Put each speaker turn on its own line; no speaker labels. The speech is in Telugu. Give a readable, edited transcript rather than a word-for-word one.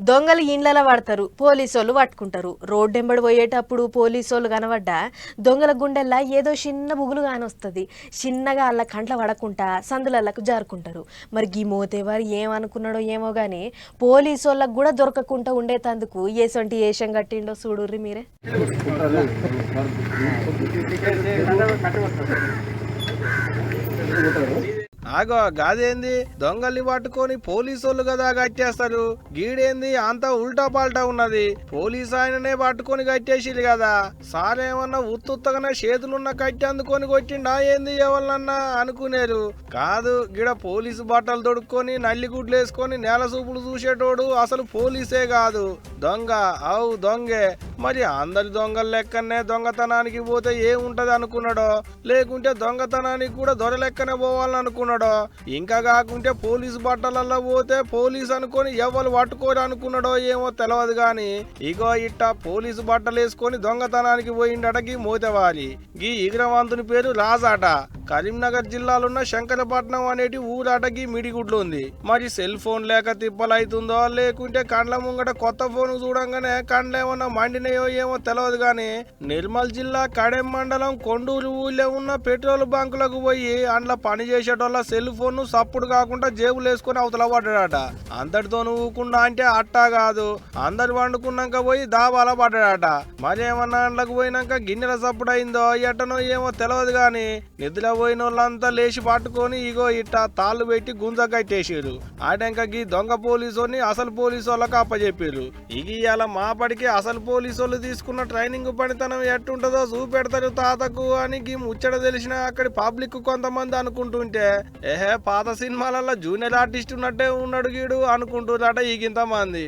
దొంగలు ఇండ్లలో పడతారు, పోలీసోళ్ళు పట్టుకుంటారు. రోడ్డెంబడి పోయేటప్పుడు పోలీసోళ్ళు కనబడ్డా దొంగల గుండెల్లా ఏదో చిన్న బుగులు కానొస్తుంది. చిన్నగా అల్ల కంట్ల పడకుండా సందులల్లకు జారుకుంటారు. మరి గీ మోతేవారు ఏమనుకున్నాడో ఏమో గానీ పోలీసోళ్ళకు కూడా దొరకకుండా ఉండేటందుకు ఏసొంటి ఏషం కట్టిండో చూడుర్రి మీరే.
ఆగో గాదేంది దొంగల్ని పట్టుకొని పోలీసోళ్ళు కదా కట్టేస్తారు. గీడేంది అంత ఉల్టా పాల్టా ఉన్నది. పోలీసు ఆయననే పట్టుకొని కట్టేసిరు కదా. సారేమన్నా ఉత్తుత్తగానే చేతులున్న కట్టి అందుకొని కొట్టిండా ఏంది ఎవరినన్నా అనుకునేరు. కాదు, గిడ పోలీసు బట్టలు తొడుక్కొని నల్లి గుడ్లు వేసుకొని నేల చూపులు చూసేటోడు అసలు పోలీసే కాదు, దొంగ. అవు దొంగే. మరి అందరి దొంగల లెక్కనే దొంగతనానికి పోతే ఏముంటది అనుకున్నాడో, లేకుంటే దొంగతనానికి కూడా దొర లెక్కనే పోవాలని అనుకున్నాడో, ఇంకా కాకుంటే పోలీసు బట్టలల్లో పోతే పోలీసు అనుకొని ఎవరు పట్టుకోరు అనుకున్నాడో ఏమో తెలియదు గాని ఇగో ఇట్ట పోలీసు బట్టలు వేసుకొని దొంగతనానికి పోయిండటకి మోతేవారి. గీ ఇగ్రవంతుని పేరు రాజాట. కరీంనగర్ జిల్లాలున్న శంకరపట్నం అనేటి ఊరాటకి మిడిగుడ్లు ఉంది. మరి సెల్ ఫోన్ లేక తిప్పలైతుందో, లేకుంటే కండ్ల ముంగట కొత్త ఫోన్ చూడంగానే కండ్లేమన్నా మండినయో ఏమో తెలియదు గాని నిర్మల్ జిల్లా కడెం మండలం కొండూరు ఊళ్ళో ఉన్న పెట్రోల్ బంకులకు పోయి అందులో పని చేసేటోళ్ళ సెల్ ఫోన్ ను సప్పుడు కాకుండా జేబులు వేసుకొని అవతల పడ్డాడట. అంతటితో ఊకుండా అంటే అట్టా కాదు, అందరు వండుకున్నాక పోయి దాబాల పడ్డాడట. మరేమన్నా అండ్లకు పోయినాక గిన్నెల సప్పుడు అయిందో ఎట్టనో ఏమో తెలియదు గాని నిద్ర పోయిన వాళ్ళంతా లేచి పట్టుకొని ఇగో ఇట్ట తాళ్ళు పెట్టి గుంజ కట్టేసారు. ఆటంక గీ దొంగ పోలీసుని అసలు పోలీసు వాళ్ళకి అప్పచెప్పారు. ఇక ఇవాళ మాపడికి అసలు పోలీసు వాళ్ళు తీసుకున్న ట్రైనింగ్ పనితనం ఎట్టుంటదో చూపెడతారు తాతకు అని గీ ముచ్చట తెలిసిన అక్కడి పబ్లిక్ కొంతమంది అనుకుంటుంటే ఏహే పాత సినిమాలలో జూనియర్ ఆర్టిస్ట్ ఉన్నట్టే ఉన్నాడు గీడు అనుకుంటున్నారట ఈగింత మంది.